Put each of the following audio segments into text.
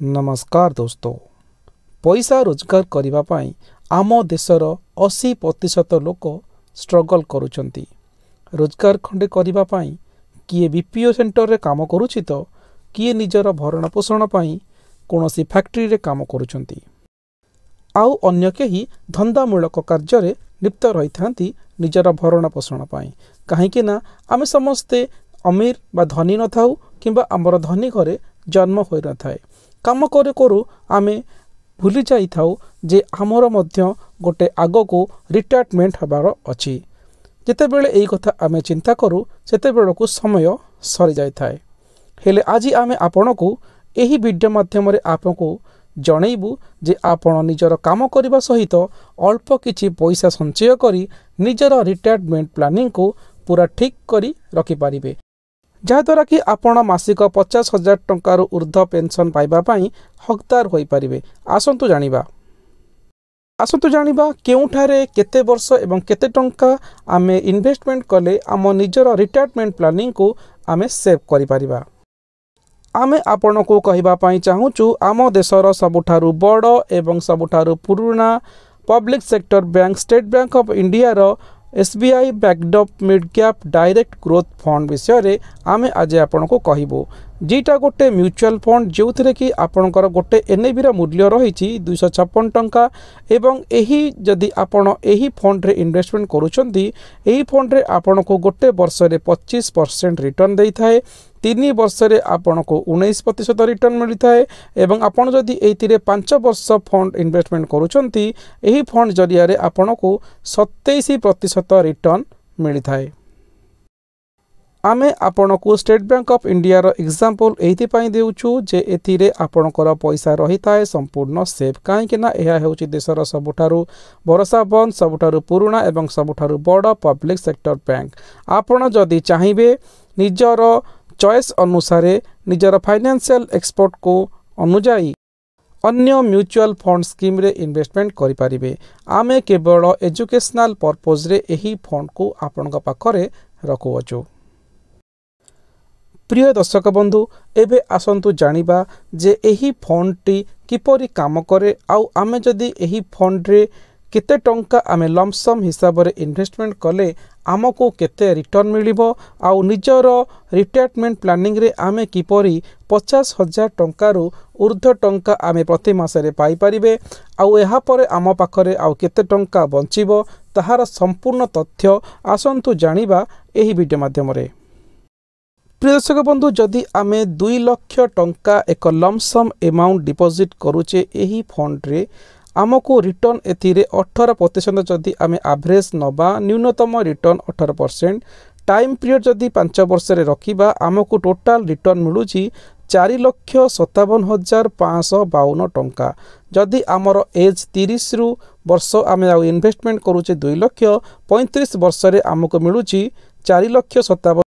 नमस्कार दोस्तों, पैसा रोजगार करने पाई आम देशर 80% लोक स्ट्रगल करुचंती। रोजगार खंडे करने पाई किए बीपीओ सेंटर रे काम करुछि तो किए निजर भरण पोषण पाई कोनोसी फैक्ट्री रे काम करुचंती। आउ अन्य केही धंदामूलक कार्य रे लिप्त रही थांती निजर भरण पोषण पाई। काहेकि ना आमे समस्ते अमीर बा धनी न थाउ किंबा आमर धनी घरे जन्म होई न थाए। काम करे करू आमे भूली जाई थाउ जे आमर मध्य गोटे आगो को रिटायरमेंट हबार अछि। जेते बेले एई कथा आमे चिंता करू सेते बेले को समय सरी जाई थाए। हेले आज आमे आपण को एही वीडियो माध्यम रे आपको जणैबू जे आपण निजर काम करबा सहित अल्प किछि पैसा संचय करी निजर रिटायरमेंट प्लानिंग को पूरा ठीक करी रखि पारिबे, जहाद्वारा कि आपण मासिक 50,000 टंकार ऊर्ध्व पेंशन पाइबा पाई हकदार होई पारिबे। आसंतु जानिबा केउठारे केते वर्ष एवं केते टंका आमे इन्वेस्टमेंट कले आम निजर रिटायरमेंट प्लानिंग को आमे सेव करि पारिबा। आमे आपण को कहिबा पाई चाहूचु आम देशर सबुठारु बड़ एवं सबुठारु पुराना public sector bank State Bank of India रो SBI बैकडअप mid cap direct growth fund विषय रे आमे आज आपण को कहिबो। जीटा गोटे म्यूचुअल फंड जो थे कि आपणकर गोटे NAV रा मूल्य रही 256 टंका एवं एही जदि आपण एही फंड रे इन्वेस्टमेंट करूछंती एही फंड रे आपण को गोटे वर्ष रे 25% रिटर्न देई थाए। 3 वर्ष रे आपण को 19% रिटर्न मिली थाए एवं आपण जदि एथिरे 5 वर्ष फंड इन्वेस्टमेंट करूछंती एही फंड जरिया रे आपण को 27% रिटर्न मिली थाए। आमे आपण को स्टेट बैंक ऑफ इंडिया रो एग्जांपल एथि पई देउछु जे एथिरे आपणकर पैसा रही थाए संपूर्ण सेफ। काहेकि ना एहा हेउची देशर सबुठारु भरोसाबन सबुठारु पुराना एवं सबुठारु बड़ पब्लिक सेक्टर बैंक। आपण जदि चाहिबे निजर चॉइस अनुसार निजर फाइनेंशियल एक्सपर्ट को अनुजाई अन्य म्यूचुअल फंड स्कीम रे इन्वेस्टमेंट करि पारिबे। आमे केवल एजुकेशनल पर्पस रे एही फंड को आपनका पाखरे रखुअछु। प्रिय दर्शक बंधु, एबे आसंतु जानिबा जे एही फंड टी किपरि काम करे आउ आमे जदि एही फंड रे केते टंका आमे लमसम हिसाब रे इन्वेस्टमेंट कले आमको केते रिटर्न मिलिबो आउ निजर रिटायरमेंट प्लानिंग रे आमे किपरि 50,000 टंकारु ऊर्ध्व टंका आमे प्रति मासरे पाई परिबे आउ एहा परे आम पाखरे आउ केते टंका बंचिबो ताहार संपूर्ण तथ्य आसंतु जानिबा एही वीडियो माध्यम रे। प्रिय दर्शक बंधु, जदि आमे 2 लाख टंका एक लमसम अमाउंट डिपॉजिट करूचे एही फंड रे आमको रिटर्न एथिरे 18% जदि आमे एवरेज नबा न्यूनतम रिटर्न 18%। टाइम पीरियड जदि 5 वर्ष रे रखिबा आमको टोटाल रिटर्न मिलुची 4,57,552 टंका। जदि आमर एज 30 रु वर्ष आमे आ इन्वेस्टमेंट करूचे 2 लाख 35 वर्ष रे आमको मिलुची 4,57,000।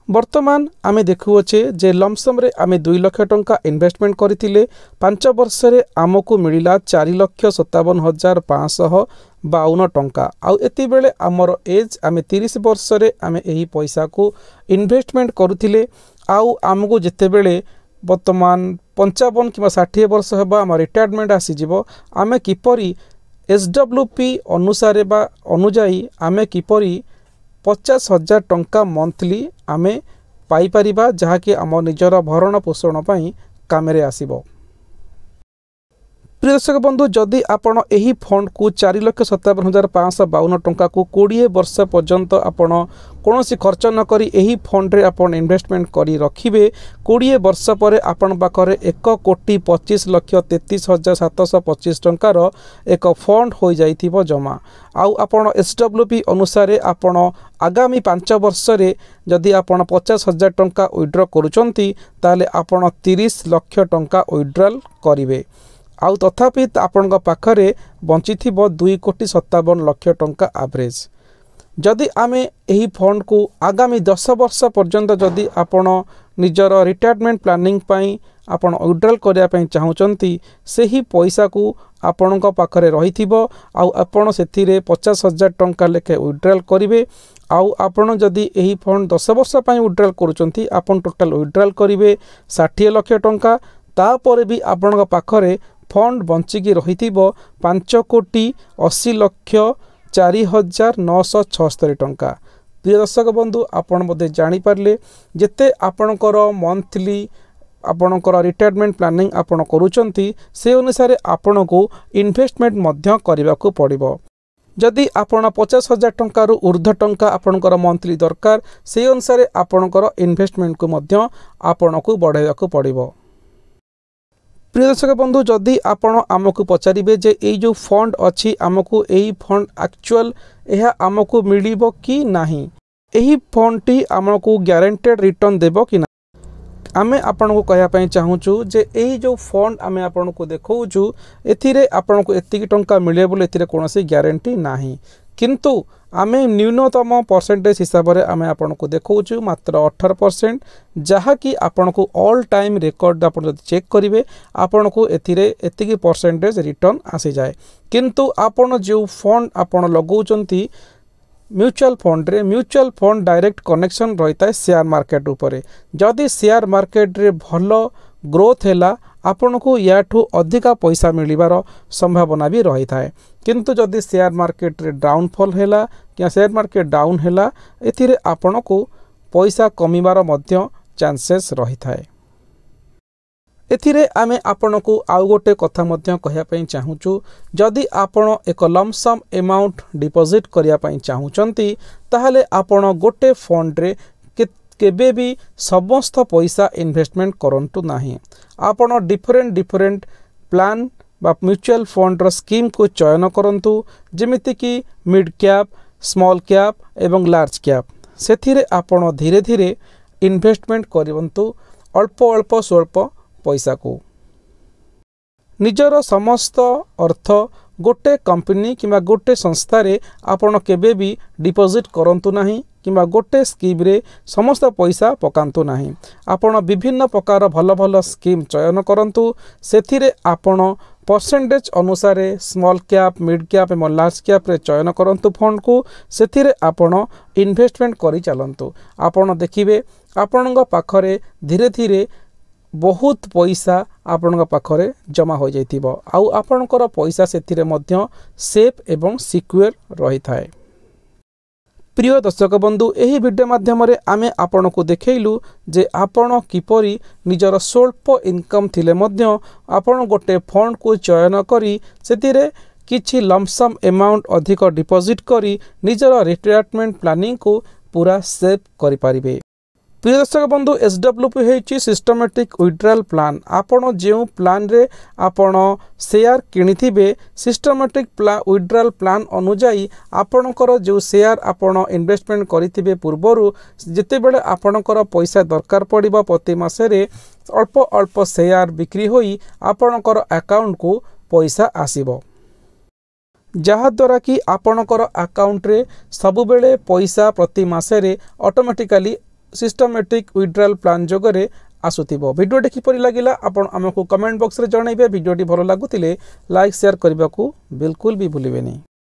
वर्तमान आमे देखुअछे जे लमसम रे आमे 2 लाख टंका इन्वेस्टमेंट करथिले 5 वर्ष रे आमको मिलिला 4,57,552 टंका। आउ एति बेले आमर एज आमे 30 वर्ष रे आमे एही पैसा को इन्वेस्टमेंट करुथिले आउ आमको जेते बेले वर्तमान 55 किबा 60 वर्ष हेबा आम रिटायरमेंट आसी जिवो आमे किपरि SWP अनुसार बा अनुजाई आमे किपरि 50,000 टंका मंथली आमे पाई परिबा जहा कि आम निजर भरण पोषण पाई कामरे आसीबो। प्रिय दर्शक बंधु, जदि आपण एही फंड को 4,57,552 टंका को 20 वर्ष पर्यंत आपण कोनोसी खर्च न करी एही फंड रे आपण इन्वेस्टमेंट करी रखिबे 20 वर्ष परे आपण पाखरे 1,25,33,725 टंकार एक फंड हो जाइथिबो जमा। आउ आपण SWP अनुसार आपण आगामी 5 वर्ष रे जदि आपण 50,000 टंका विथड्रॉ करूचंती ताले आपण 30 लाख टंका विथड्रॉल करिवे आउ तथापि आपण पाखरे बंची थिबो 2,57,00,000 टंका एवरेज। जदि आमे एही फंड को आगामी 10 वर्ष पर्यंत जदि आपण निजर रिटायरमेंट प्लानिंग पाई आपण विथड्रॉल करिया पई चाहूचंती सेही पैसा को आपण पाखरे रहिथिबो आउ आपण सेथिरे 50,000 टंका लेखे विथड्रॉल करिवे आउ आपण जदि एही फंड 10 वर्ष पई विथड्रॉल करूचंती आपण टोटल विथड्रॉल करिवे 60 लाख टंका तापर भी आपण पाखरे फंड बंचिकी रही 5,40,04,976 टंका। प्रिय दर्शक बंधु आपण बोधे जानीपारे जिते आपणकर मंथली आपणकर रिटायरमेंट प्लानिंग आपण करूचंती से अनुसार आपण को इन्वेस्टमेंट मध्य करने को पड़िबो। जदि आपण 50,000 टंका रु ऊर्ध्व टंका आपणकर मंथली दरकार से अनुसार आपणकर इन्वेस्टमेंट को मध्य आपण को बढ़ाइबा को पड़िबो। प्रिय दर्शक बंधु जदि आपण आमको पचारे जे ये जो फंड अच्छी आमको यही फंड एक्चुअल यह आमको मिलिबो कि नाही, यही फंड टी आमको ग्यारंटेड रिटर्न देबो कि ना। आमे आपण को कहया चाहूँ जे यही जो फंड आमे आपण को देखौछु एथिरे आपण को एतिकी टंका मिले बोले एथिरे कोनोसी ग्यारंटी नाही, किंतु आमे न्यूनतम परसेंटेज हिसाब से आमे आपण को देखौछु मात्र 18%, जहा कि आपण को ऑल टाइम रिकॉर्ड आपण चेक करिवे आपण को एथिरे एतिकी परसेंटेज रिटर्न आसी जाए। किंतु आपण जो फंड आपण लगौचंती म्यूचुअल फंड रे म्यूचुअल फंड डायरेक्ट कनेक्शन रही है शेयर मार्केट उपरे। जदि शेयर मार्केट रे भलो ग्रोथ हैला आपण को याठू अधिका पैसा मिलिबार संभावना भी रही है, किंतु जदि शेयर मार्केट रे डाउनफॉल हैला या शेयर मार्केट डाउन हैला एथिरे आपण को पैसा कमिबार मध्य चांसेस रही है। एथिरे आमे आपण को आउ गोटे कथा मध्य कहया पई चाहूचु जदि आपण एक लमसम अमाउंट डिपॉजिट करिया पई चाहूचंती ताहले आपण गोटे फंड रे केबे भी समस्त पैसा इन्वेस्टमेंट करंतु नाही। आपण डिफरेंट प्लान बा म्यूचुअल फंड रो स्कीम को चयन करंतु जेमिति कि मिड कैप, स्मॉल कैप एवं लार्ज कैप। सेथिरे आपण धीरे धीरे इन्वेस्टमेंट करंतु अल्प स्वल्प पैसा को। निजर समस्त अर्थ गोटे कंपनी किंबा गोटे संस्था रे आपण केबे भी डिपॉजिट करंतु नाही किंबा गोटे स्कीम रे समस्त पैसा पकांतु नाही। आपण विभिन्न प्रकार भल भल स्कीम चयन करंतु सेथिरे आपण परसेंटेज अनुसार स्मॉल कैप, मिड कैप एवं लार्ज कैप रे चयन करंतु फंड को। सेथिरे आपण इन्वेस्टमेंट करि चलंतु। आपण देखिबे आपणक पाखरे धीरे धीरे बहुत पैसा आपण पाखरे जमा हो जाइथिबो आउ आपणकर पैसा सेथिरे मध्य सेफ एवं सिक्योर रही थाए। प्रिय दर्शक बंधु एही वीडियो माध्यम आमे आपण को देखैलु जे आपण किपरि निजर स्वल्प इनकम थिले मध्य आपण गोटे फंड को चयन करी सेथिरे किछि लमसम अमाउंट अधिक डिपॉजिट करी निजर रिटायरमेंट प्लानिंग को पूरा सेव करि परिबे। प्रिय दर्शक बंधु SWP होइछि सिस्टमैटिक विड्रॉल प्लान। आपण जो प्लान रे आपण शेयर किनिथिबे सिस्टमैटिक विड्रॉल प्लान अनुजाई आपणकर जो शेयर आपण इन्वेस्टमेंट करिथिबे पूर्वरु जेते बेले आपणकर पैसा दरकार पड़िबो प्रति मासरे अल्प अल्प शेयर बिक्री होई आपणकर अकाउंट को पैसा आसीबो, जहा द्वारा कि आपणकर अकाउंट रे सब बेले पैसा प्रति मासरे ऑटोमेटिकली सिस्टमैटिक विड्रॉल प्लान जोगरे आसुथिबो। वीडियोटी किपरि लागिला आपण हमकु कमेंट बॉक्स रे जणाइबे। वीडियोटी भलो लागुतिले लाइक शेयर करबा को बिल्कुल भी भूलिबेनी।